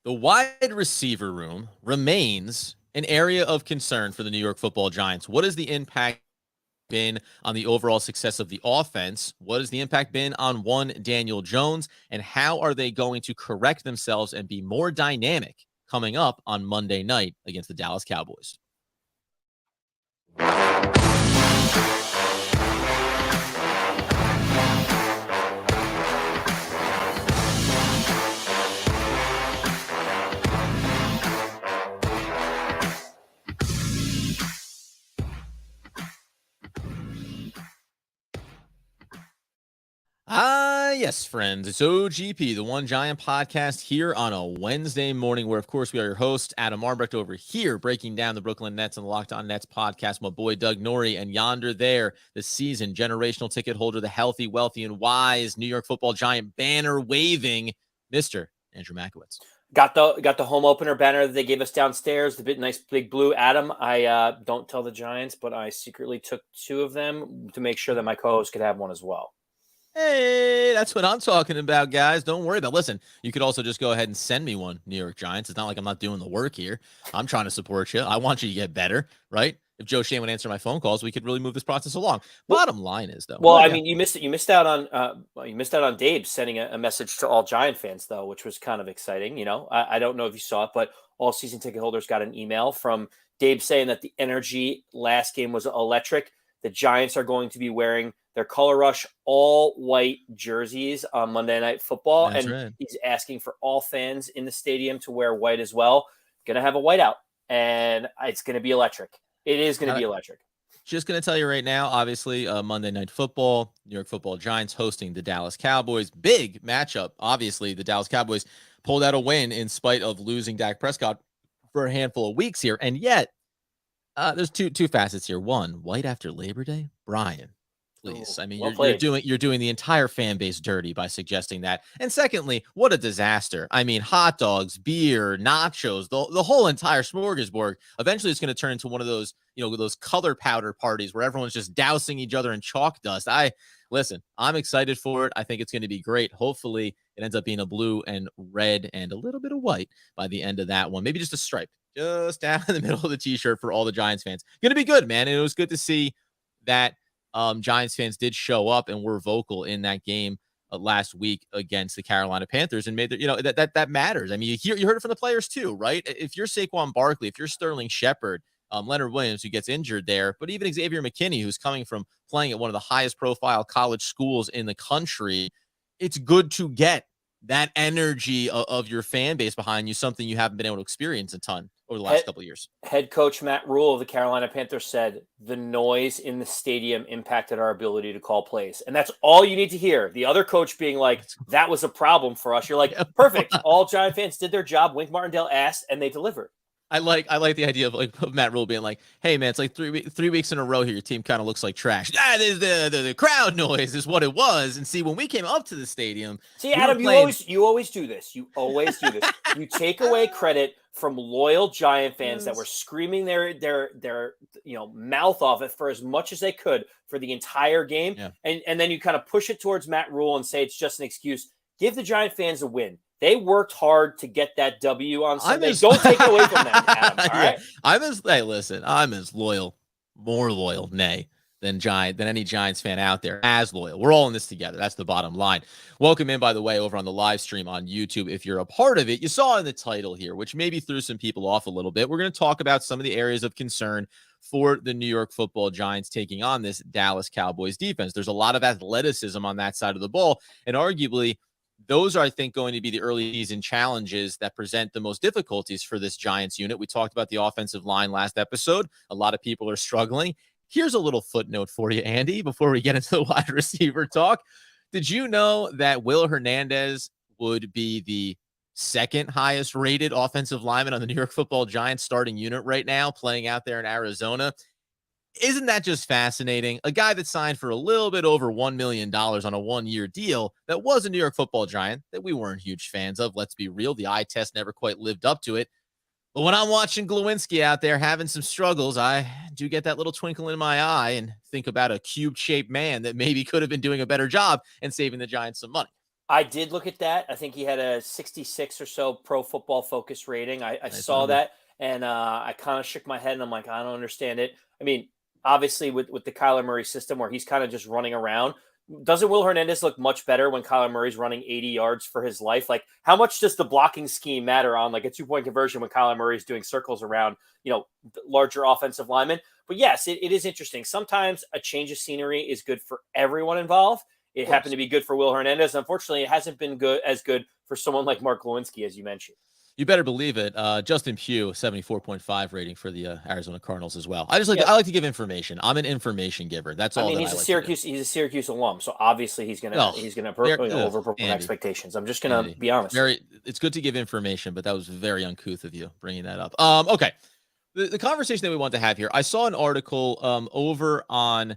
The wide receiver room remains an area of concern for the New York Football Giants. What has the impact been on the overall success of the offense? What has the impact been on one Daniel Jones? And how are they going to correct themselves and be more dynamic coming up on Monday night against the Dallas Cowboys? Yes, friends. It's OGP, the One Giant podcast here on a Wednesday morning where, of course, we are your hosts, Adam Arbrecht over here, breaking down the Brooklyn Nets and the Locked On Nets podcast. My boy, Doug Norrie, and yonder there, the season generational ticket holder, the healthy, wealthy, and wise New York Football Giant banner waving Mr. Andrew Makowitz. Got the home opener banner that they gave us downstairs, the bit nice big blue. Adam, I don't tell the Giants, but I secretly took two of them to make sure that my co-host could have one as well. Hey, that's what I'm talking about, guys. Don't worry about it. Listen, you could also just go ahead and send me one, New York Giants. It's not like I'm not doing the work here. I'm trying to support you. I want you to get better, right? If Joe Shane would answer my phone calls, we could really move this process along. Bottom line is, though. Well, I mean, you missed out on Dave sending a message to all Giant fans, though, which was kind of exciting. You know, I don't know if you saw it, but all season ticket holders got an email from Dave saying that the energy last game was electric. The Giants are going to be wearing their Color Rush all white jerseys on Monday Night Football. That's and right. He's asking for all fans in the stadium to wear white as well. Going to have a whiteout, and it's going to be electric. It is going to be electric. Just going to tell you right now, obviously, Monday Night Football, New York Football Giants hosting the Dallas Cowboys. Big matchup. Obviously, the Dallas Cowboys pulled out a win in spite of losing Dak Prescott for a handful of weeks here. And yet, there's two facets here. One, white after Labor Day. Brian, please. I mean, you're doing the entire fan base dirty by suggesting that. And secondly, what a disaster. I mean, hot dogs, beer, nachos, the whole entire smorgasbord. Eventually, it's going to turn into one of those, those color powder parties where everyone's just dousing each other in chalk dust. Listen, I'm excited for it. I think it's going to be great. Hopefully, it ends up being a blue and red and a little bit of white by the end of that one. Maybe just a stripe just down in the middle of the t-shirt for all the Giants fans. Going to be good, man. And it was good to see that Giants fans did show up and were vocal in that game last week against the Carolina Panthers and made that matters. I mean, you heard it from the players too, right? If you're Saquon Barkley, if you're Sterling Shepard, Leonard Williams, who gets injured there, but even Xavier McKinney, who's coming from playing at one of the highest profile college schools in the country, it's good to get that energy of your fan base behind you, something you haven't been able to experience a ton over the last couple of years. Head coach Matt Rule of the Carolina Panthers said the noise in the stadium impacted our ability to call plays. And that's all you need to hear. The other coach being like, that was a problem for us. You're like, perfect. All Giant fans did their job. Wink Martindale asked, and they delivered. I like the idea of Matt Rule being like, hey man, it's like 3 weeks in a row here. Your team kind of looks like trash. The crowd noise is what it was. And see, when we came up to the stadium, Adam, you always do this. You always do this. You take away credit from loyal Giant fans that were screaming their mouth off it for as much as they could for the entire game. Yeah. And then you kind of push it towards Matt Rule and say it's just an excuse. Give the Giant fans a win. They worked hard to get that W on Sunday. Don't take it away from them, Adam. All right. I'm as loyal, more loyal, than any Giants fan out there. As loyal. We're all in this together. That's the bottom line. Welcome in, by the way, over on the live stream on YouTube. If you're a part of it, you saw in the title here, which maybe threw some people off a little bit. We're going to talk about some of the areas of concern for the New York Football Giants taking on this Dallas Cowboys defense. There's a lot of athleticism on that side of the ball, and arguably, those are, I think, going to be the early season challenges that present the most difficulties for this Giants unit. We talked about the offensive line last episode. A lot of people are struggling. Here's a little footnote for you, Andy, before we get into the wide receiver talk. Did you know that Will Hernandez would be the second highest rated offensive lineman on the New York Football Giants starting unit right now, playing out there in Arizona? Isn't that just fascinating? A guy that signed for a little bit over $1 million on a one-year deal that was a New York Football Giant that we weren't huge fans of. Let's be real. The eye test never quite lived up to it. But when I'm watching Glowinski out there having some struggles, I do get that little twinkle in my eye and think about a cube-shaped man that maybe could have been doing a better job and saving the Giants some money. I did look at that. I think he had a 66 or so Pro Football Focus rating. I Nice saw number. that, and I kind of shook my head, and I'm like, I don't understand it. I mean, obviously, with the Kyler Murray system where he's kind of just running around, doesn't Will Hernandez look much better when Kyler Murray's running 80 yards for his life? Like, how much does the blocking scheme matter on like a 2-point conversion when Kyler Murray's doing circles around, larger offensive linemen? But yes, it is interesting. Sometimes a change of scenery is good for everyone involved. It Of happened course. to be good for Will Hernandez. Unfortunately, it hasn't been as good for someone like Mark Lewinsky, as you mentioned. You better believe it. Justin Pugh, 74.5 rating for the Arizona Cardinals as well. Yep. I like to give information. I'm an information giver. That's I all mean, that I like to do. He's a Syracuse alum, so obviously Oh, he's gonna overperform Andy, expectations. I'm just gonna Andy. be honest. It's good to give information, but that was very uncouth of you bringing that up. Okay. The conversation that we want to have here, I saw an article over on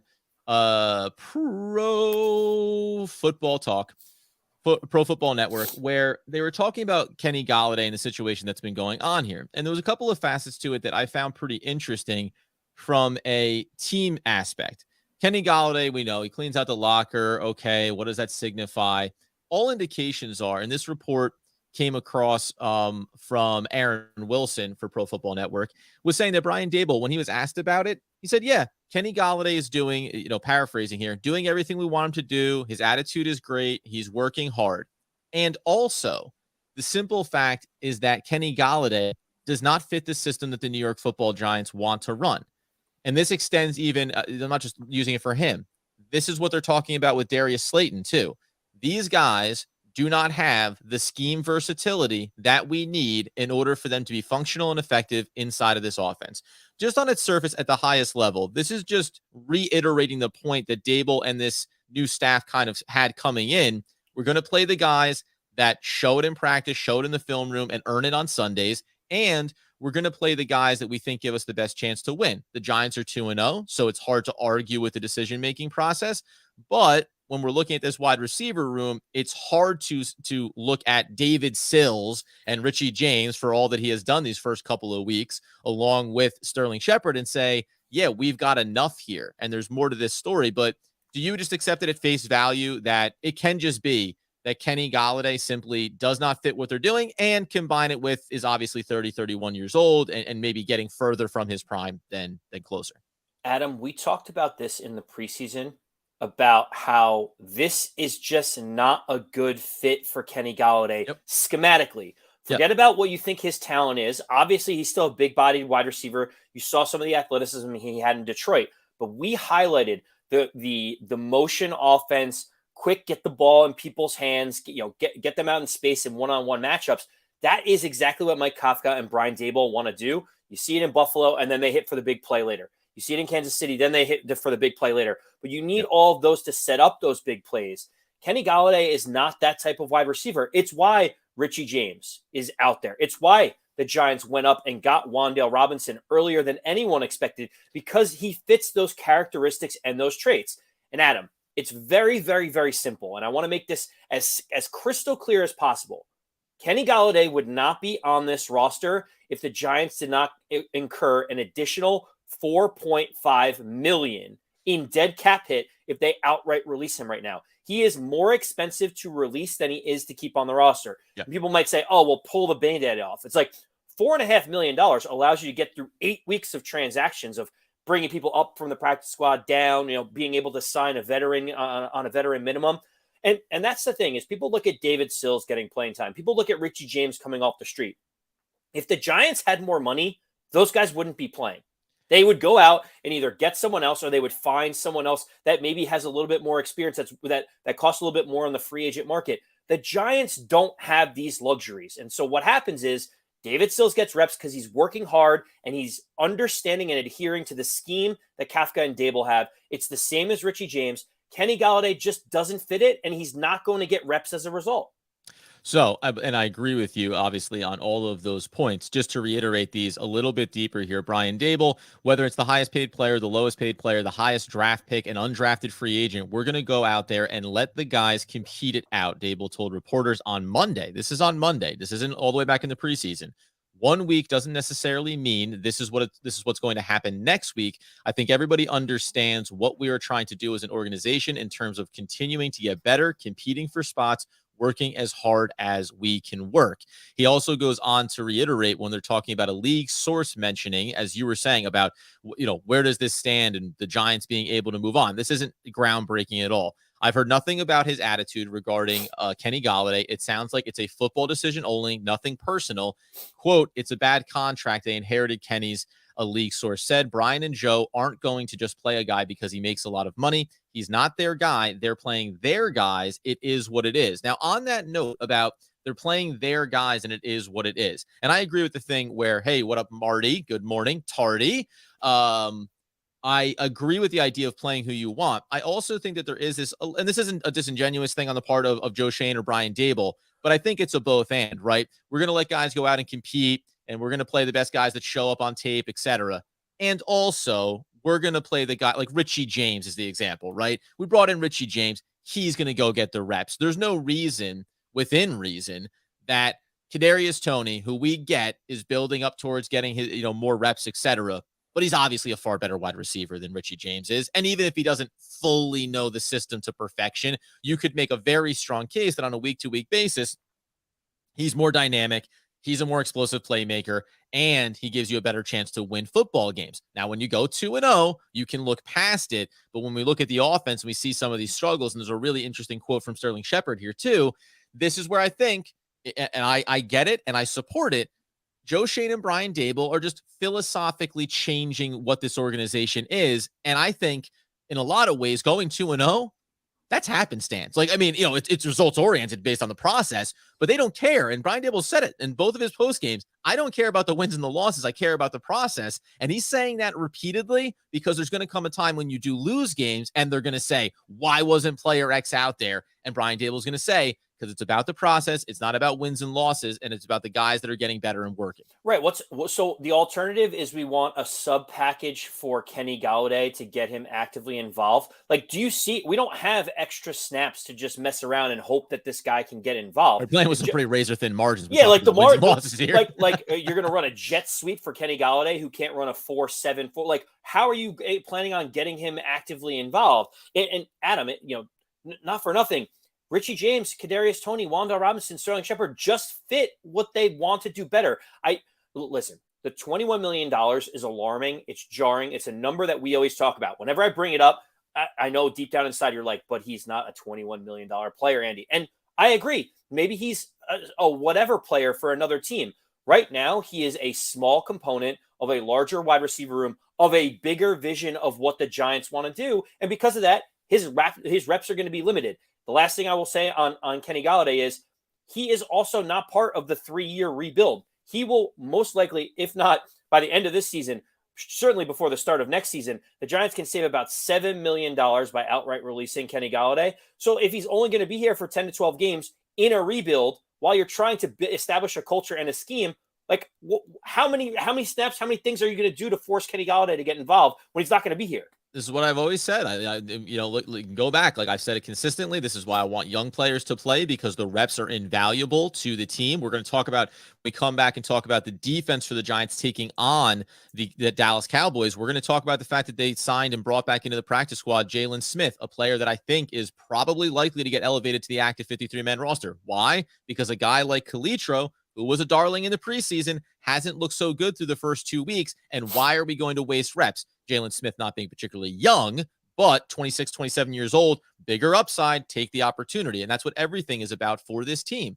Pro Football Talk, Pro Football Network, where they were talking about Kenny Golladay and the situation that's been going on here. And there was a couple of facets to it that I found pretty interesting from a team aspect. Kenny Golladay, we know he cleans out the locker. Okay, what does that signify? All indications are, and this report came across from Aaron Wilson for Pro Football Network, was saying that Brian Daboll, when he was asked about it, he said, yeah, Kenny Golladay is doing, paraphrasing here, doing everything we want him to do. His attitude is great. He's working hard. And also, the simple fact is that Kenny Golladay does not fit the system that the New York Football Giants want to run. And this extends even, I'm not just using it for him. This is what they're talking about with Darius Slayton, too. These guys do not have the scheme versatility that we need in order for them to be functional and effective inside of this offense. Just on its surface at the highest level, this is just reiterating the point that Daboll and this new staff kind of had coming in. We're going to play the guys that show it in practice, show it in the film room, and earn it on Sundays. And we're going to play the guys that we think give us the best chance to win. The Giants are 2-0, so it's hard to argue with the decision-making process. But when we're looking at this wide receiver room, it's hard to look at David Sills and Richie James for all that he has done these first couple of weeks, along with Sterling Shepard, and say, yeah, we've got enough here, and there's more to this story. But do you just accept it at face value that it can just be that Kenny Golladay simply does not fit what they're doing, and combine it with is obviously 30, 31 years old and maybe getting further from his prime than closer? Adam, we talked about this in the preseason about how this is just not a good fit for Kenny Golladay Yep. schematically. Yep. Forget about what you think his talent is. Obviously, he's still a big-bodied wide receiver. You saw some of the athleticism he had in Detroit, but we highlighted the motion offense, quick, get the ball in people's hands, get them out in space in one-on-one matchups. That is exactly what Mike Kafka and Brian Daboll want to do. You see it in Buffalo, and then they hit for the big play later. You see it in Kansas City, then they hit for the big play later. But you need all of those to set up those big plays. Kenny Golladay is not that type of wide receiver. It's why Richie James is out there. It's why the Giants went up and got Wan'Dale Robinson earlier than anyone expected, because he fits those characteristics and those traits. And Adam, it's very, very, very simple. And I want to make this as crystal clear as possible. Kenny Golladay would not be on this roster if the Giants did not incur an additional $4.5 million in dead cap hit if they outright release him right now. He is more expensive to release than he is to keep on the roster. Yeah. People might say, oh, well, pull the Band-Aid off. It's like $4.5 million allows you to get through 8 weeks of transactions of bringing people up from the practice squad down, being able to sign a veteran on a veteran minimum. And that's the thing, is people look at David Sills getting playing time. People look at Richie James coming off the street. If the Giants had more money, those guys wouldn't be playing. They would go out and either get someone else, or they would find someone else that maybe has a little bit more experience that costs a little bit more on the free agent market. The Giants don't have these luxuries. And so what happens is David Sills gets reps because he's working hard and he's understanding and adhering to the scheme that Kafka and Daboll have. It's the same as Richie James. Kenny Golladay just doesn't fit it, and he's not going to get reps as a result. So, and I agree with you, obviously, on all of those points. Just to reiterate these a little bit deeper here, Brian Daboll, whether it's the highest paid player, the lowest paid player, the highest draft pick, an undrafted free agent, we're going to go out there and let the guys compete it out. Daboll told reporters on Monday. This is on Monday. This isn't all the way back in the preseason. 1 week doesn't necessarily mean this is what's going to happen next week. I think everybody understands what we are trying to do as an organization in terms of continuing to get better, competing for spots, working as hard as we can work. He also goes on to reiterate when they're talking about a league source mentioning, as you were saying, about, where does this stand and the Giants being able to move on. This isn't groundbreaking at all. I've heard nothing about his attitude regarding Kenny Golladay. It sounds like it's a football decision only, nothing personal. Quote, it's a bad contract. They inherited Kenny's, a league source said. Brian and Joe aren't going to just play a guy because he makes a lot of money. He's not their guy. They're playing their guys. It is what it is. Now, on that note about they're playing their guys and it is what it is. And I agree with the thing where, hey, what up, Marty? Good morning, Tardy. I agree with the idea of playing who you want. I also think that there is this, and this isn't a disingenuous thing on the part of Joe Schoen or Brian Daboll, but I think it's a both and, right? We're going to let guys go out and compete, and we're going to play the best guys that show up on tape, etc. And also, we're going to play the guy like Richie James is the example, right? We brought in Richie James. He's going to go get the reps. There's no reason, within reason, that Kadarius Toney, who we get, is building up towards getting his, more reps, etc. But he's obviously a far better wide receiver than Richie James is. And even if he doesn't fully know the system to perfection, you could make a very strong case that on a week-to-week basis, he's more dynamic, he's a more explosive playmaker, and he gives you a better chance to win football games. Now, when you go 2-0, you can look past it. But when we look at the offense, we see some of these struggles, and there's a really interesting quote from Sterling Shepard here too. This is where I think, and I get it, and I support it, Joe Schoen and Brian Daboll are just philosophically changing what this organization is. And I think in a lot of ways, going 2-0, that's happenstance. Like, I mean, it's results oriented based on the process, but they don't care. And Brian Daboll said it in both of his post games. I don't care about the wins and the losses. I care about the process. And he's saying that repeatedly because there's going to come a time when you do lose games and they're going to say, why wasn't player X out there? And Brian Daboll's going to say, because it's about the process. It's not about wins and losses, and it's about the guys that are getting better and working. Right. So the alternative is we want a sub package for Kenny Golladay to get him actively involved. Like, do you see? We don't have extra snaps to just mess around and hope that this guy can get involved. We're playing with some pretty razor thin margins. Yeah, like the margins here. Like you're going to run a jet sweep for Kenny Golladay, who can't run a 4.7 4. Like, how are you planning on getting him actively involved? And Adam, not for nothing, Richie James, Kadarius Toney, Wan'Dale Robinson, Sterling Shepard just fit what they want to do better. Listen, the $21 million is alarming. It's jarring. It's a number that we always talk about. Whenever I bring it up, I know deep down inside you're like, but he's not a $21 million player, Andy. And I agree. Maybe he's a whatever player for another team. Right now, he is a small component of a larger wide receiver room, of a bigger vision of what the Giants want to do. And because of that, his reps are going to be limited. The last thing I will say on Kenny Golladay is he is also not part of the 3-year rebuild. He will most likely, if not by the end of this season, certainly before the start of next season, the Giants can save about $7 million by outright releasing Kenny Golladay. So if he's only going to be here for 10 to 12 games in a rebuild while you're trying to establish a culture and a scheme, like how many snaps, how many things are you going to do to force Kenny Golladay to get involved when he's not going to be here? This is what I've always said. Go back. Like I've said it consistently. This is why I want young players to play, because the reps are invaluable to the team. We're going to talk about, we come back and talk about the defense for the Giants taking on the Dallas Cowboys. We're going to talk about the fact that they signed and brought back into the practice squad Jalen Smith, a player that I think is probably likely to get elevated to the active 53-man roster. Why? Because a guy like Kalitro, who was a darling in the preseason, hasn't looked so good through the first 2 weeks. And why are we going to waste reps? Jalen Smith not being particularly young, but 26, 27 years old, bigger upside, take the opportunity. And that's what everything is about for this team.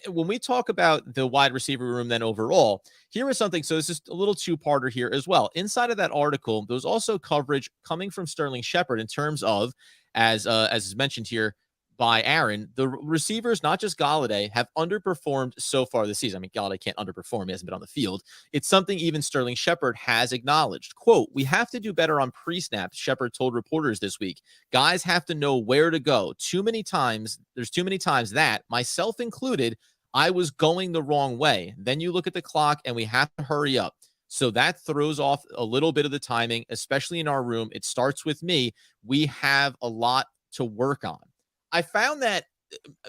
When we talk about the wide receiver room then overall, here is something. So it's just a little two-parter here as well. Inside of that article, there's also coverage coming from Sterling Shepard in terms of, as is mentioned here by Aaron, the receivers, not just Golladay, have underperformed so far this season. I mean, Golladay can't underperform. He hasn't been on the field. It's something even Sterling Shepard has acknowledged. Quote, we have to do better on pre-snaps, Shepard told reporters this week. Guys have to know where to go. There's too many times that, myself included, I was going the wrong way. Then you look at the clock and we have to hurry up. So that throws off a little bit of the timing, especially in our room. It starts with me. We have a lot to work on. I found that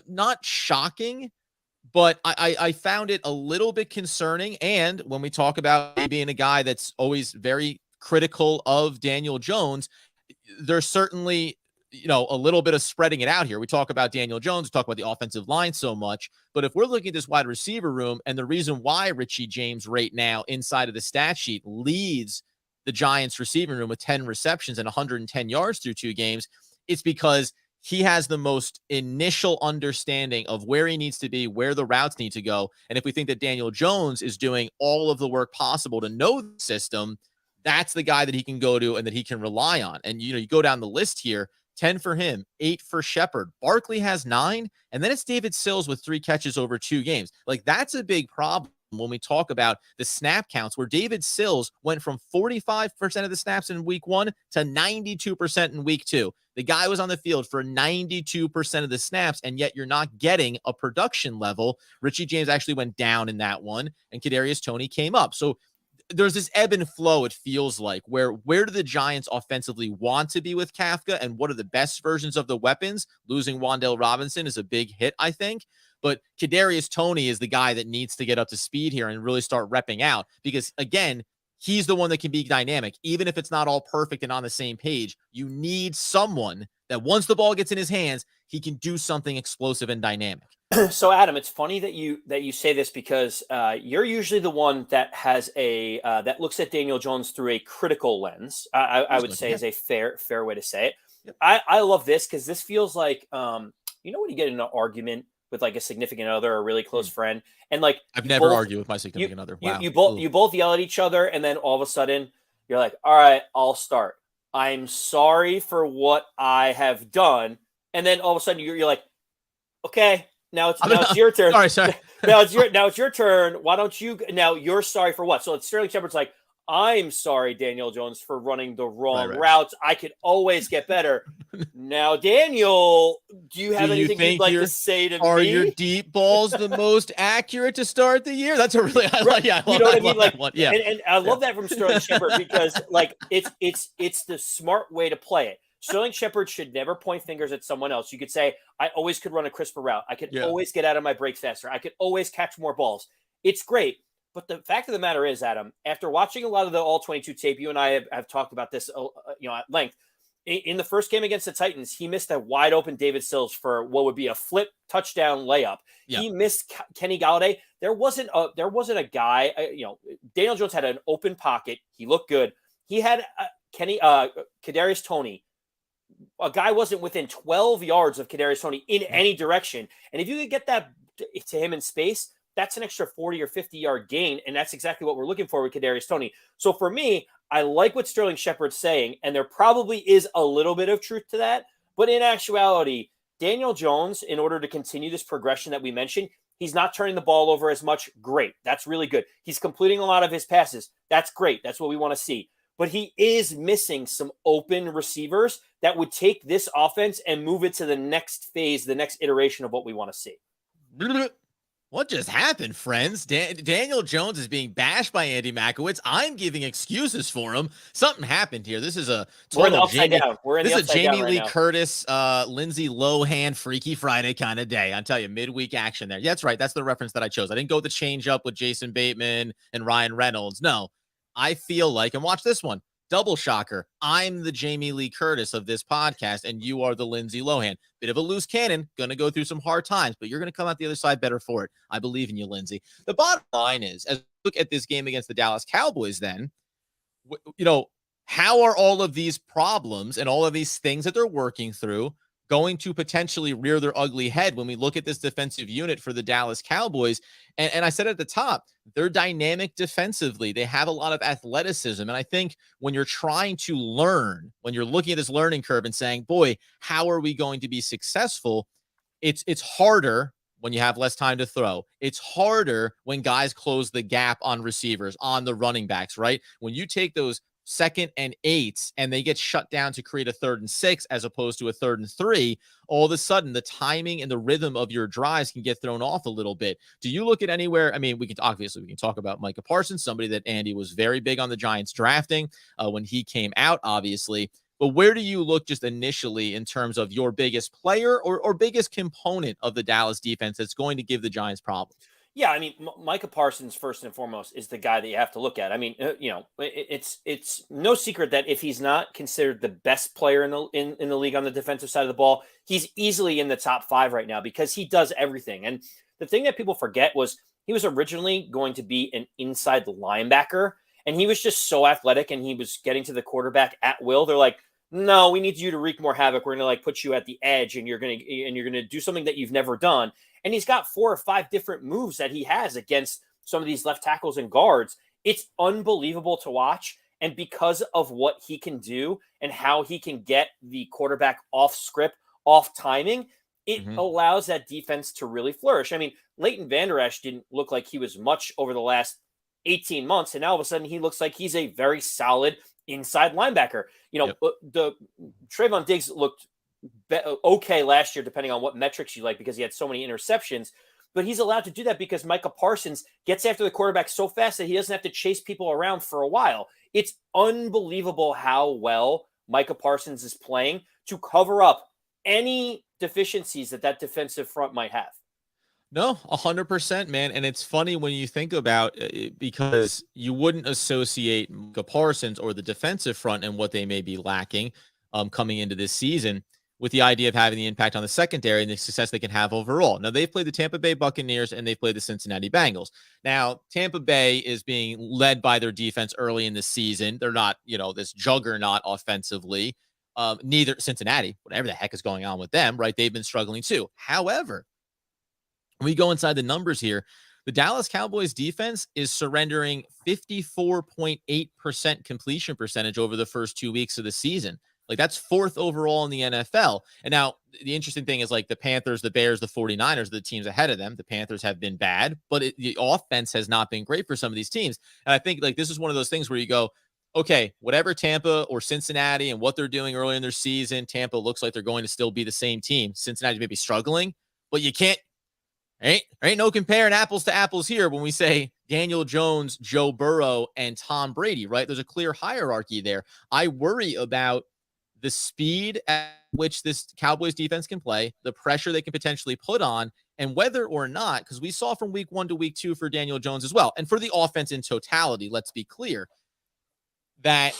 not shocking, but I found it a little bit concerning. And when we talk about being a guy that's always very critical of Daniel Jones, there's certainly a little bit of spreading it out here. We talk about Daniel Jones, we talk about the offensive line so much, but if we're looking at this wide receiver room, and the reason why Richie James right now inside of the stat sheet leads the Giants receiving room with 10 receptions and 110 yards through 2 games, it's because he has the most initial understanding of where he needs to be, where the routes need to go. And if we think that Daniel Jones is doing all of the work possible to know the system, that's the guy that he can go to and that he can rely on. And, you go down the list here, 10 for him, 8 for Shepard. Barkley has 9, and then it's David Sills with 3 catches over 2 games. Like, that's a big problem when we talk about the snap counts, where David Sills went from 45% of the snaps in week 1 to 92% in week 2. The guy was on the field for 92% of the snaps, and yet you're not getting a production level. Richie James actually went down in that one, and Kadarius Toney came up. So there's this ebb and flow, it feels like, where do the Giants offensively want to be with Kafka, and what are the best versions of the weapons? Losing Wan'Dale Robinson is a big hit, I think. But Kadarius Toney is the guy that needs to get up to speed here and really start repping out, because, again, he's the one that can be dynamic. Even if it's not all perfect and on the same page, you need someone that once the ball gets in his hands, he can do something explosive and dynamic. So, Adam, it's funny that you say this, because you're usually the one that has that looks at Daniel Jones through a critical lens. I would say is a fair way to say it. Yep. I love this, because this feels like when you get in an argument with like a significant other or a really close friend, and like I've never argued with my significant other. Wow. You both yell at each other, and then all of a sudden you're like, all right, I'll start. I'm sorry for what I have done. And then all of a sudden you're like, okay, now it's your turn. Sorry. now it's your turn. Why don't you? Now you're sorry for what? So it's Sterling Shepard's like, I'm sorry, Daniel Jones, for running the wrong routes. I could always get better. Now, Daniel, do you have anything you'd like to say to me? Are your deep balls the most accurate to start the year? That's a really I love you know what I mean? Like, one. Yeah, and I love that from Sterling Shepard, because like it's the smart way to play it. Sterling Shepard should never point fingers at someone else. You could say, I always could run a crisper route. I could always get out of my breaks faster. I could always catch more balls. It's great. But the fact of the matter is, Adam, after watching a lot of the All-22 tape, you and I have talked about this at length. In the first game against the Titans, he missed a wide open David Sills for what would be a flip touchdown layup. Yeah. He missed Kenny Golladay. There wasn't a guy, Daniel Jones had an open pocket. He looked good. He had Kadarius Toney. A guy wasn't within 12 yards of Kadarius Toney in any direction. And if you could get that to him in space, that's an extra 40 or 50-yard gain, and that's exactly what we're looking for with Kadarius Toney. So for me, I like what Sterling Shepard's saying, and there probably is a little bit of truth to that. But in actuality, Daniel Jones, in order to continue this progression that we mentioned, he's not turning the ball over as much. Great. That's really good. He's completing a lot of his passes. That's great. That's what we want to see. But he is missing some open receivers that would take this offense and move it to the next phase, the next iteration of what we want to see. What just happened, friends? Daniel Jones is being bashed by Andy Makowitz. I'm giving excuses for him. Something happened here. This is a total Jamie Lee Curtis, Lindsay Lohan, Freaky Friday kind of day. I'll tell you, midweek action there. Yeah, that's right. That's the reference that I chose. I didn't go with the change up with Jason Bateman and Ryan Reynolds. No, I feel like, and watch this one. Double shocker. I'm the Jamie Lee Curtis of this podcast, and you are the Lindsay Lohan. Bit of a loose cannon, going to go through some hard times, but you're going to come out the other side better for it. I believe in you, Lindsay. The bottom line is, as we look at this game against the Dallas Cowboys, then, how are all of these problems and all of these things that they're working through going to potentially rear their ugly head when we look at this defensive unit for the Dallas Cowboys? And I said at the top, they're dynamic defensively. They have a lot of athleticism. And I think when you're trying to learn, when you're looking at this learning curve and saying, boy, how are we going to be successful? It's harder when you have less time to throw. It's harder when guys close the gap on receivers, on the running backs, right? When you take those 2nd and 8s and they get shut down to create a 3rd and 6 as opposed to a 3rd and 3, all of a sudden the timing and the rhythm of your drives can get thrown off a little bit. Do you look at anywhere? I mean, we can talk about Micah Parsons, somebody that Andy was very big on the Giants drafting when he came out, obviously. But where do you look just initially in terms of your biggest player or biggest component of the Dallas defense that's going to give the Giants problems? Yeah, I mean, Micah Parsons first and foremost is the guy that you have to look at. I mean, it's no secret that if he's not considered the best player in the league on the defensive side of the ball, he's easily in the top 5 right now because he does everything. And the thing that people forget was he was originally going to be an inside linebacker, and he was just so athletic, and he was getting to the quarterback at will. They're like, no, we need you to wreak more havoc. We're going to put you at the edge, and you're going to do something that you've never done. And he's got 4 or 5 different moves that he has against some of these left tackles and guards. It's unbelievable to watch. And because of what he can do and how he can get the quarterback off script, off timing, it allows that defense to really flourish. I mean, Leighton Vander Esch didn't look like he was much over the last 18 months. And now all of a sudden he looks like he's a very solid inside linebacker. The Trayvon Diggs looked okay last year, depending on what metrics you like, because he had so many interceptions. But he's allowed to do that because Micah Parsons gets after the quarterback so fast that he doesn't have to chase people around for a while. It's unbelievable how well Micah Parsons is playing to cover up any deficiencies that defensive front might have. No, 100%, man. And it's funny when you think about it, because you wouldn't associate Micah Parsons or the defensive front and what they may be lacking coming into this season with the idea of having the impact on the secondary and the success they can have overall. Now, they've played the Tampa Bay Buccaneers and they've played the Cincinnati Bengals. Now, Tampa Bay is being led by their defense early in the season. They're not, this juggernaut offensively. Neither Cincinnati, whatever the heck is going on with them, right? They've been struggling too. However, when we go inside the numbers here, the Dallas Cowboys defense is surrendering 54.8% completion percentage over the first 2 weeks of the season. Like, that's 4th overall in the NFL. And now the interesting thing is, like, the Panthers, the Bears, the 49ers are the teams ahead of them. The Panthers have been bad, but the offense has not been great for some of these teams. And I think, like, this is one of those things where you go, okay, whatever Tampa or Cincinnati and what they're doing early in their season, Tampa looks like they're going to still be the same team. Cincinnati may be struggling, but you can't, ain't no comparing apples to apples here when we say Daniel Jones, Joe Burrow, and Tom Brady, right? There's a clear hierarchy there. I worry about the speed at which this Cowboys defense can play, the pressure they can potentially put on, and whether or not, because we saw from week 1 to week 2 for Daniel Jones as well, and for the offense in totality, let's be clear, that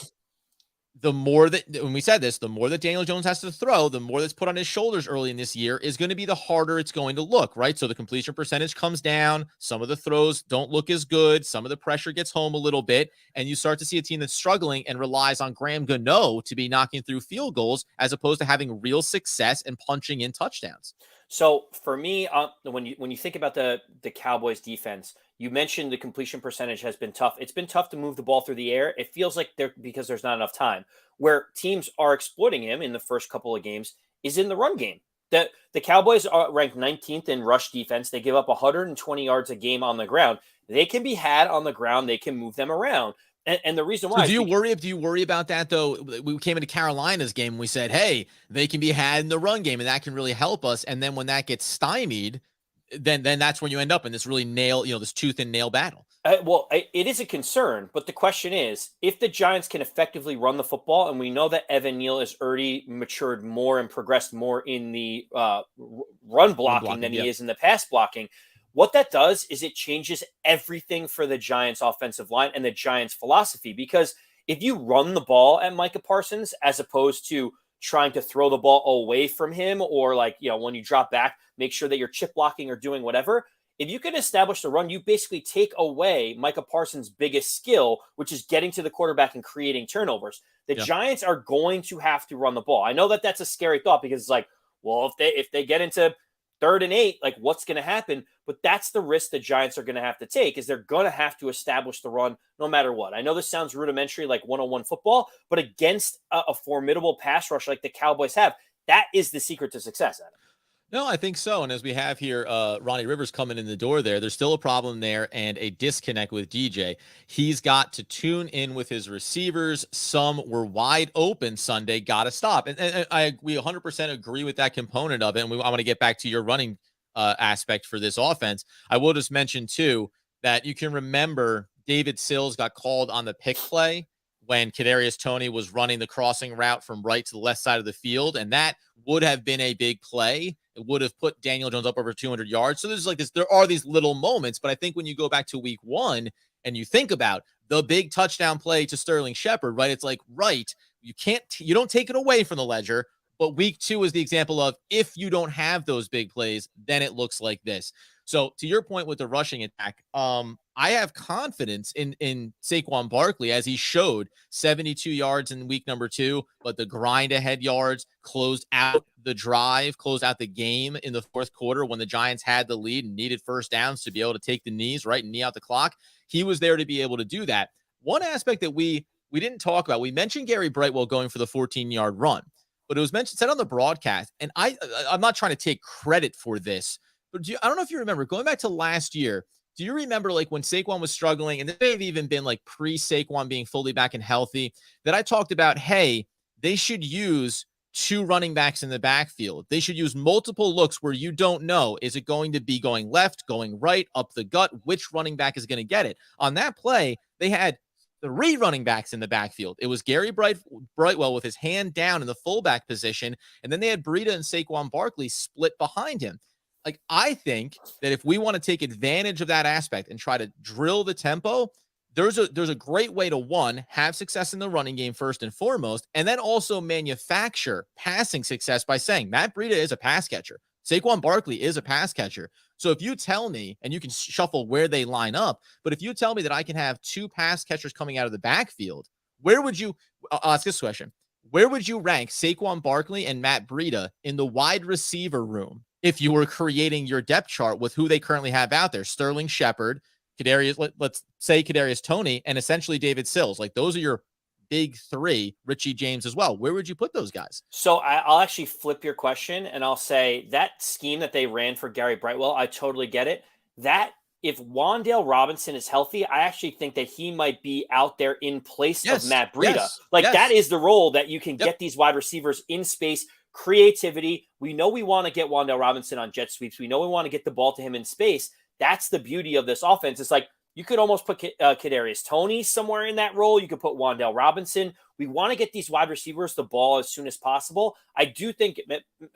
the more that, when we said this, the more that Daniel Jones has to throw, the more that's put on his shoulders early in this year is going to be the harder it's going to look, right? So the completion percentage comes down. Some of the throws don't look as good. Some of the pressure gets home a little bit. And you start to see a team that's struggling and relies on Graham Gano to be knocking through field goals as opposed to having real success and punching in touchdowns. So for me, when you think about the Cowboys defense, you mentioned the completion percentage has been tough. It's been tough to move the ball through the air. It feels like because there's not enough time. Where teams are exploiting him in the first couple of games is in the run game. The Cowboys are ranked 19th in rush defense. They give up 120 yards a game on the ground. They can be had on the ground. They can move them around. And the reason why, do you worry about that though? We came into Carolina's game and we said, hey, they can be had in the run game and that can really help us. And then when that gets stymied, then that's when you end up in this really this tooth and nail battle. It is a concern, but the question is, if the Giants can effectively run the football, and we know that Evan Neal has already matured more and progressed more in the run blocking than he is in the pass blocking, what that does is it changes everything for the Giants offensive line and the Giants philosophy. Because if you run the ball at Micah Parsons, as opposed to trying to throw the ball away from him, or when you drop back, make sure that you're chip blocking or doing whatever. If you can establish the run, you basically take away Micah Parsons' biggest skill, which is getting to the quarterback and creating turnovers. The Giants are going to have to run the ball. I know that that's a scary thought because it's like, well, if they get into 3rd and 8, like, what's going to happen? But that's the risk the Giants are going to have to take, is they're going to have to establish the run no matter what. I know this sounds rudimentary, like 101 football, but against a formidable pass rush like the Cowboys have, that is the secret to success, Adam. No, I think so. And as we have here, Ronnie Rivers coming in the door there's still a problem there and a disconnect with DJ. He's got to tune in with his receivers. Some were wide open Sunday, got to stop. And we 100% agree with that component of it. And I want to get back to your running aspect for this offense. I will just mention, too, that you can remember David Sills got called on the pick play when Kadarius Toney was running the crossing route from right to the left side of the field, and that would have been a big play. It would have put Daniel Jones up over 200 yards. So there's like this, there are these little moments, but I think when you go back to week 1 and you think about the big touchdown play to Sterling Shepard, right? It's like, right, you don't take it away from the ledger, but week 2 is the example of if you don't have those big plays, then it looks like this. So to your point with the rushing attack, I have confidence in Saquon Barkley, as he showed 72 yards in week number 2, but the grind ahead yards closed out the drive, closed out the game in the fourth quarter when the Giants had the lead and needed first downs to be able to take the knees, right, and knee out the clock. He was there to be able to do that. One aspect that we didn't talk about, we mentioned Gary Brightwell going for the 14-yard run, but it was said on the broadcast, and I'm not trying to take credit for this, but I don't know if you remember, going back to last year, do you remember like when Saquon was struggling, and this may have even been like pre-Saquon being fully back and healthy, that I talked about, hey, they should use 2 running backs in the backfield. They should use multiple looks where you don't know, is it going to be going left, going right, up the gut, which running back is going to get it? On that play, they had 3 running backs in the backfield. It was Gary Brightwell with his hand down in the fullback position, and then they had Breida and Saquon Barkley split behind him. Like, I think that if we want to take advantage of that aspect and try to drill the tempo, there's a great way to, one, have success in the running game first and foremost, and then also manufacture passing success by saying Matt Breida is a pass catcher. Saquon Barkley is a pass catcher. So if you tell me, and you can shuffle where they line up, but if you tell me that I can have 2 pass catchers coming out of the backfield, where would you, I'll ask this question, where would you rank Saquon Barkley and Matt Breida in the wide receiver room if you were creating your depth chart with who they currently have out there? Sterling Shepard, let's say Kadarius Toney, and essentially David Sills. Like, those are your big 3, Richie James as well. Where would you put those guys? So I'll actually flip your question, and I'll say that scheme that they ran for Gary Brightwell, I totally get it. That if Wan'Dale Robinson is healthy, I actually think that he might be out there in place of Matt Breida. That is the role that you can get these wide receivers in space, creativity. We know we want to get Wan'Dale Robinson on jet sweeps. We know we want to get the ball to him in space. That's the beauty of this offense. It's like you could almost put Kadarius Toney somewhere in that role. You could put Wan'Dale Robinson. We want to get these wide receivers the ball as soon as possible. I do think,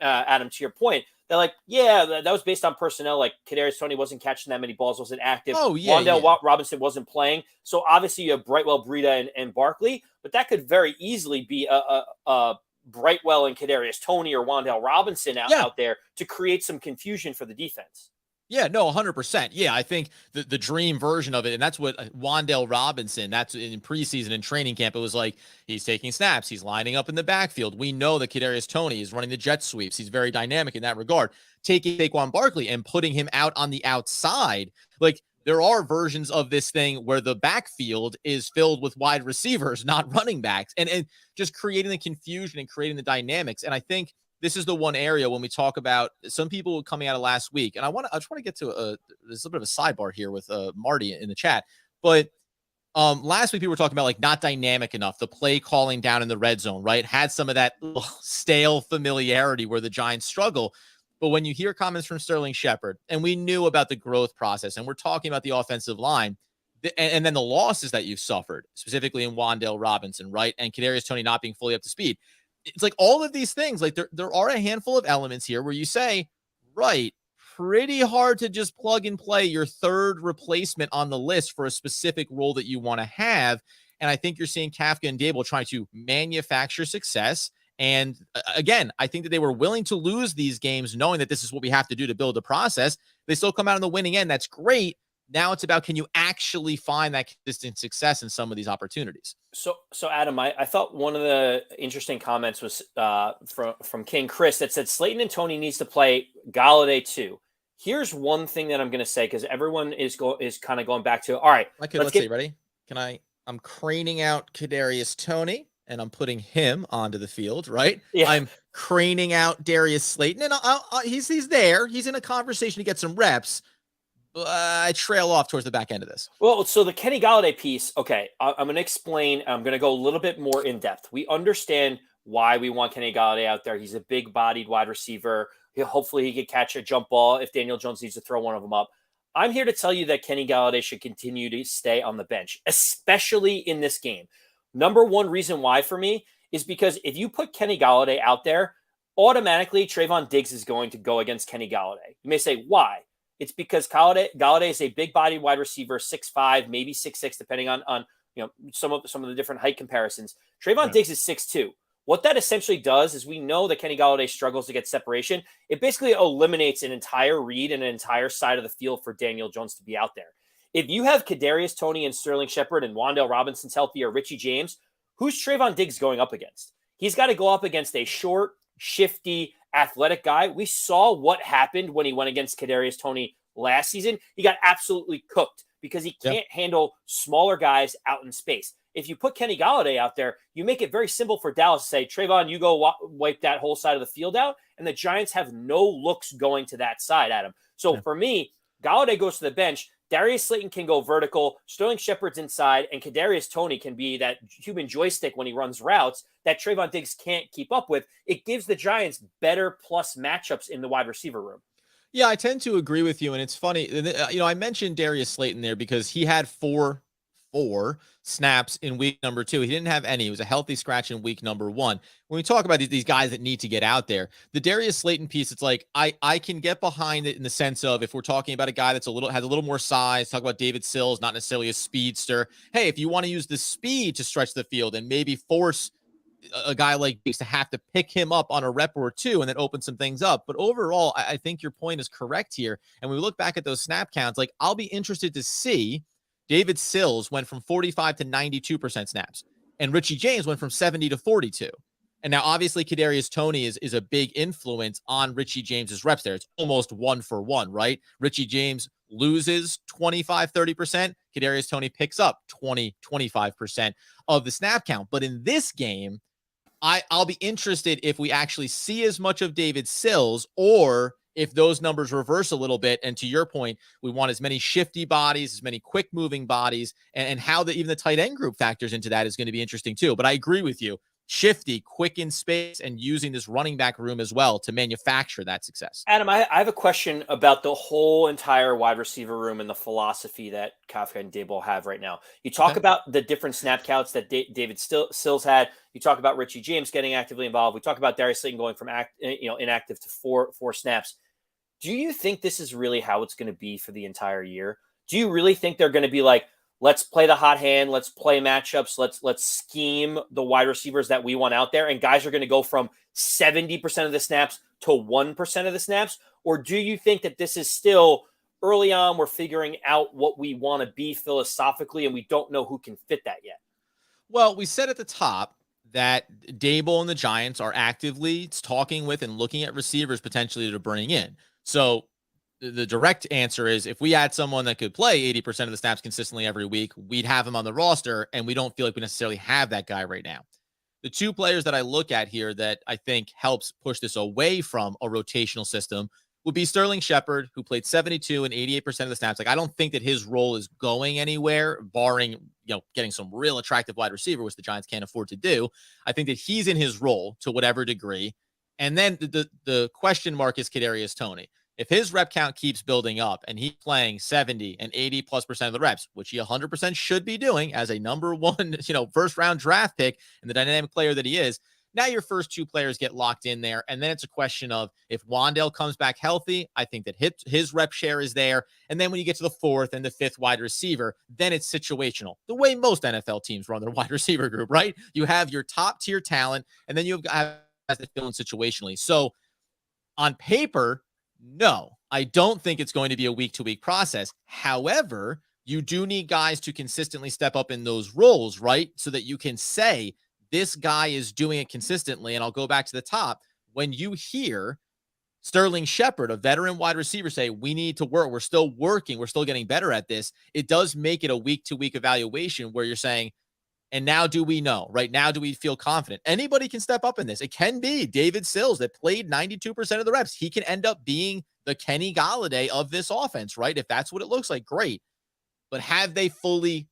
Adam, to your point, that that was based on personnel. Like, Kadarius Toney wasn't catching that many balls, wasn't active. Wan'Dale Robinson wasn't playing. So obviously you have Brightwell, Breida, and Barkley, but that could very easily be a Brightwell and Kadarius Toney or Wan'Dale Robinson out there to create some confusion for the defense. Yeah, no, 100%. Yeah, I think the dream version of it, and that's what Wan'Dale Robinson, that's in preseason and training camp, it was like he's taking snaps, he's lining up in the backfield. We know that Kadarius Toney is running the jet sweeps. He's very dynamic in that regard. Taking Saquon Barkley and putting him out on the outside, like, there are versions of this thing where the backfield is filled with wide receivers, not running backs, and just creating the confusion and creating the dynamics. And I think this is the one area when we talk about some people coming out of last week, and I just want to get to there's a bit of a sidebar here with Marty in the chat, but last week people were talking about like not dynamic enough, the play calling down in the red zone, right? Had some of that stale familiarity where the Giants struggle. But when you hear comments from Sterling Shepard, and we knew about the growth process, and we're talking about the offensive line, and then the losses that you've suffered, specifically in Wan'Dale Robinson, right? And Kadarius Toney not being fully up to speed. It's like all of these things, like there are a handful of elements here where you say, right, pretty hard to just plug and play your 3rd replacement on the list for a specific role that you want to have. And I think you're seeing Kafka and Daboll trying to manufacture success. And again, I think that they were willing to lose these games knowing that this is what we have to do to build the process. They still come out on the winning end. That's great. Now it's about, can you actually find that consistent success in some of these opportunities? So Adam, I thought one of the interesting comments was from King Chris that said Slayton and Toney needs to play Golladay too. Here's one thing that I'm going to say, because everyone is kind of going back to, all right, let's see, ready? I'm craning out Kadarius Toney, and I'm putting him onto the field, right? Yeah. I'm craning out Darius Slayton, and he's there. He's in a conversation to get some reps. I trail off towards the back end of this. Well, so the Kenny Golladay piece, okay, I'm going to explain. I'm going to go a little bit more in depth. We understand why we want Kenny Golladay out there. He's a big-bodied wide receiver. Hopefully he could catch a jump ball if Daniel Jones needs to throw one of them up. I'm here to tell you that Kenny Golladay should continue to stay on the bench, especially in this game. Number one reason why for me is because if you put Kenny Golladay out there, automatically Trayvon Diggs is going to go against Kenny Golladay. You may say, why? It's because Golladay is a big body wide receiver, 6'5", maybe 6'6", depending on some of the different height comparisons. Trayvon Diggs is 6'2". What that essentially does is we know that Kenny Golladay struggles to get separation. It basically eliminates an entire read and an entire side of the field for Daniel Jones to be out there. If you have Kadarius Toney and Sterling Shepard and Wan'Dale Robinson's healthy or Richie James, who's Trayvon Diggs going up against? He's got to go up against a short, shifty, athletic guy. We saw what happened when he went against Kadarius Toney last season. He got absolutely cooked because he can't handle smaller guys out in space. If you put Kenny Golladay out there, you make it very simple for Dallas to say, Trayvon, you go wipe that whole side of the field out, and the Giants have no looks going to that side, Adam. So for me, Golladay goes to the bench. Darius Slayton can go vertical. Sterling Shepard's inside, and Kadarius Toney can be that human joystick when he runs routes that Trayvon Diggs can't keep up with. It gives the Giants better plus matchups in the wide receiver room. Yeah, I tend to agree with you, and it's funny. I mentioned Darius Slayton there because he had four snaps in week number 2. He didn't have any. It was a healthy scratch in week number 1. When we talk about these guys that need to get out there, the Darius Slayton piece, it's like I can get behind it in the sense of if we're talking about a guy that's has a little more size, talk about David Sills, not necessarily a speedster. Hey, if you want to use the speed to stretch the field and maybe force a guy like Diggs to have to pick him up on a rep or two and then open some things up. But overall, I think your point is correct here. And when we look back at those snap counts, like I'll be interested to see David Sills went from 45 to 92% snaps, and Richie James went from 70 to 42. And now, obviously, Kadarius Toney is a big influence on Richie James's reps there. It's almost 1-for-1, right? Richie James loses 25, 30%. Kadarius Toney picks up 20, 25% of the snap count. But in this game, I'll be interested if we actually see as much of David Sills or if those numbers reverse a little bit. And to your point, we want as many shifty bodies, as many quick moving bodies, and how even the tight end group factors into that is going to be interesting too. But I agree with you. Shifty, quick in space, and using this running back room as well to manufacture that success. Adam, I have a question about the whole entire wide receiver room and the philosophy that Kafka and Daboll have right now. You talk about the different snap counts that David Sills had. You talk about Richie James getting actively involved. We talk about Darius Slayton going from inactive to four snaps. Do you think this is really how it's going to be for the entire year? Do you really think they're going to be like, let's play the hot hand, let's play matchups, let's scheme the wide receivers that we want out there, and guys are going to go from 70% of the snaps to 1% of the snaps? Or do you think that this is still early on, we're figuring out what we want to be philosophically, and we don't know who can fit that yet? Well, we said at the top that Daboll and the Giants are actively talking with and looking at receivers potentially to bring in. So the direct answer is if we had someone that could play 80% of the snaps consistently every week, we'd have him on the roster, and we don't feel like we necessarily have that guy right now. The two players that I look at here that I think helps push this away from a rotational system would be Sterling Shepard, who played 72 and 88% of the snaps. Like, I don't think that his role is going anywhere, barring, getting some real attractive wide receiver, which the Giants can't afford to do. I think that he's in his role to whatever degree. And then the question mark is Kadarius Toney. If his rep count keeps building up and he's playing 70 and 80+% of the reps, which he 100% should be doing as a number one, first round draft pick and the dynamic player that he is, now your first two players get locked in there. And then it's a question of if Wan'Dale comes back healthy, I think that his rep share is there. And then when you get to the fourth and the fifth wide receiver, then it's situational. The way most NFL teams run their wide receiver group, right? You have your top tier talent, and then you've got guys that fill in situationally. So on paper, no, I don't think it's going to be a week-to-week process. However, you do need guys to consistently step up in those roles, right? So that you can say, this guy is doing it consistently. And I'll go back to the top. When you hear Sterling Shepard, a veteran wide receiver, say, we need to work, we're still working, we're still getting better at this, it does make it a week-to-week evaluation where you're saying, and now do we know? Right now, do we feel confident? Anybody can step up in this. It can be David Sills that played 92% of the reps. He can end up being the Kenny Golladay of this offense, right? If that's what it looks like, great. But have they fully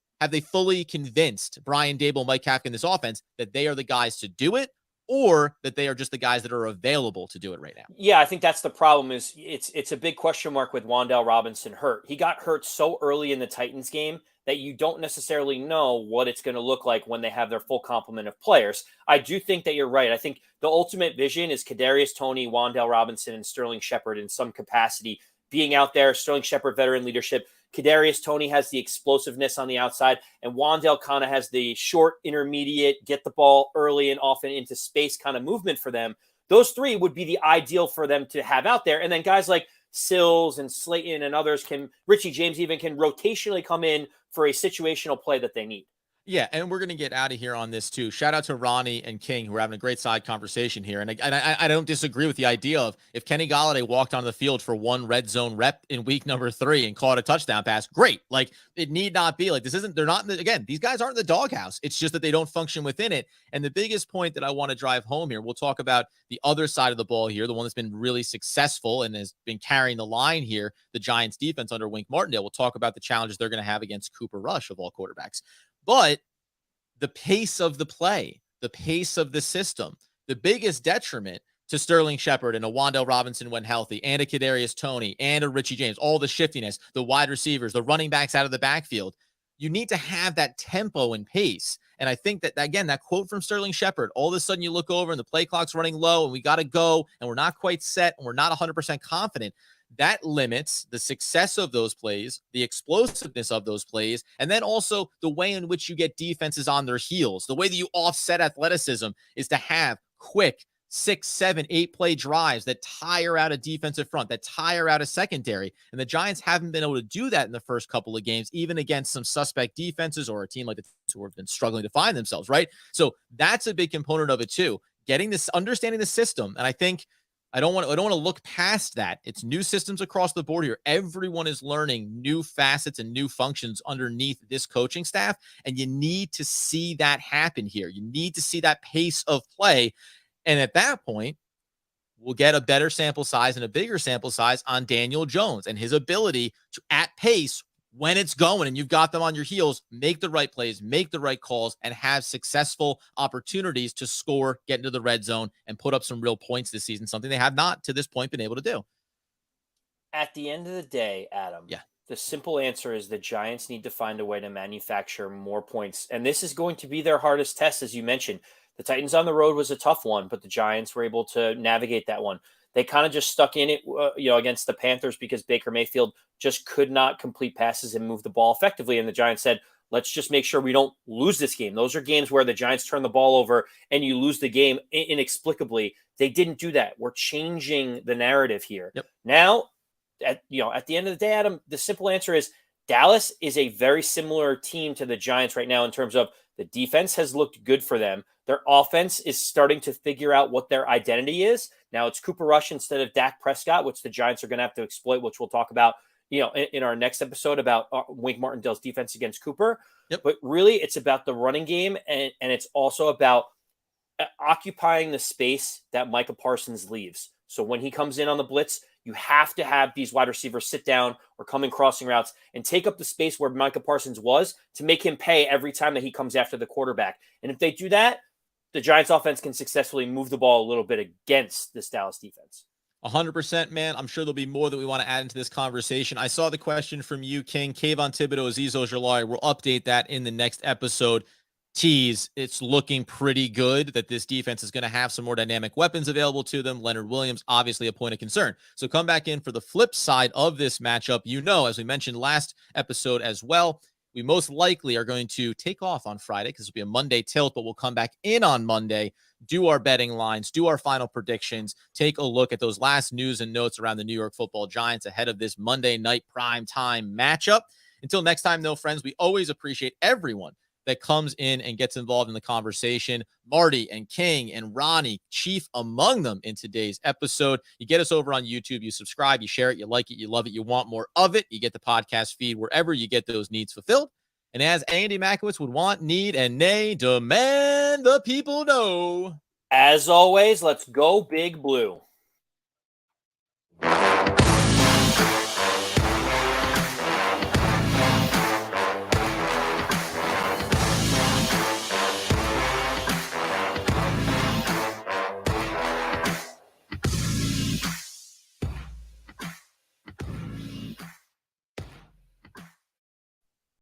convinced Brian Daboll, Mike Kafka in this offense that they are the guys to do it? or that they are just the guys that are available to do it right now. Yeah, I think that's the problem. Is it's a big question mark with Wan'Dale Robinson hurt. He got hurt so early in the Titans game that you don't necessarily know what it's going to look like when they have their full complement of players. I do think that you're right. I think the ultimate vision is Kadarius Toney, Wan'Dale Robinson, and Sterling Shepard in some capacity being out there. Sterling Shepard, veteran leadership. Kadarius Toney has the explosiveness on the outside, and Wan'Dale kind of has the short, intermediate, get the ball early and often into space kind of movement for them. Those three would be the ideal for them to have out there. And then guys like Sills and Slayton and others Richie James even can rotationally come in for a situational play that they need. Yeah, and we're going to get out of here on this too. Shout out to Ronnie and King, who are having a great side conversation here. And I don't disagree with the idea of if Kenny Golladay walked on the field for one red zone rep in week number 3 and caught a touchdown pass, great. Like, it need not be like this isn't, they're not, again, these guys aren't in the doghouse. It's just that they don't function within it. And the biggest point that I want to drive home here, we'll talk about the other side of the ball here, the one that's been really successful and has been carrying the line here, the Giants defense under Wink Martindale. We'll talk about the challenges they're going to have against Cooper Rush of all quarterbacks. But the pace of the play, the pace of the system, the biggest detriment to Sterling Shepard and a Wan'Dale Robinson when healthy, and a Kadarius Toney and a Richie James, all the shiftiness, the wide receivers, the running backs out of the backfield. You need to have that tempo and pace. And I think that, again, that quote from Sterling Shepard, all of a sudden you look over and the play clock's running low and we got to go and we're not quite set and we're not 100% confident. That limits the success of those plays, the explosiveness of those plays, and then also the way in which you get defenses on their heels. The way that you offset athleticism is to have quick 6, 7, 8 play drives that tire out a defensive front, that tire out a secondary. And the Giants haven't been able to do that in the first couple of games, even against some suspect defenses or a team like the Titans who have been struggling to find themselves, right? So that's a big component of it too. Getting this, understanding the system. And I think I don't want to look past that. It's new systems across the board here. Everyone is learning new facets and new functions underneath this coaching staff, and you need to see that happen here. You need to see that pace of play, and at that point, we'll get a better sample size and a bigger sample size on Daniel Jones and his ability to, at pace, when it's going and you've got them on your heels, make the right plays, make the right calls, and have successful opportunities to score, get into the red zone, and put up some real points this season, something they have not to this point been able to do. At the end of the day, Adam, the simple answer is the Giants need to find a way to manufacture more points. And this is going to be their hardest test, as you mentioned. The Titans on the road was a tough one, but the Giants were able to navigate that one. They kind of just stuck in it, against the Panthers because Baker Mayfield just could not complete passes and move the ball effectively. And the Giants said, let's just make sure we don't lose this game. Those are games where the Giants turn the ball over and you lose the game inexplicably. They didn't do that. We're changing the narrative here. Yep. Now, at the end of the day, Adam, the simple answer is Dallas is a very similar team to the Giants right now in terms of the defense has looked good for them. Their offense is starting to figure out what their identity is. Now it's Cooper Rush instead of Dak Prescott, which the Giants are going to have to exploit, which we'll talk about, in our next episode about Wink Martindale's defense against Cooper. Yep. But really, it's about the running game, and it's also about occupying the space that Micah Parsons leaves. So when he comes in on the blitz, you have to have these wide receivers sit down or come in crossing routes and take up the space where Micah Parsons was to make him pay every time that he comes after the quarterback. And if they do that, the Giants offense can successfully move the ball a little bit against this Dallas defense. 100%, man. I'm sure there'll be more that we want to add into this conversation. I saw the question from you, King. Kayvon Thibodeau, Azeez Ojulari. We'll update that in the next episode. Tease, it's looking pretty good that this defense is going to have some more dynamic weapons available to them. Leonard Williams, obviously a point of concern. So come back in for the flip side of this matchup. As we mentioned last episode as well, we most likely are going to take off on Friday because it'll be a Monday tilt, but we'll come back in on Monday, do our betting lines, do our final predictions, take a look at those last news and notes around the New York Football Giants ahead of this Monday night prime time matchup. Until next time, though, friends, we always appreciate everyone that comes in and gets involved in the conversation. Marty and King and Ronnie, chief among them in today's episode. You get us over on YouTube, you subscribe, you share it, you like it, you love it, you want more of it. You get the podcast feed wherever you get those needs fulfilled. And as Andy Makowitz would want, need, and nay, demand the people know. As always, let's go Big Blue.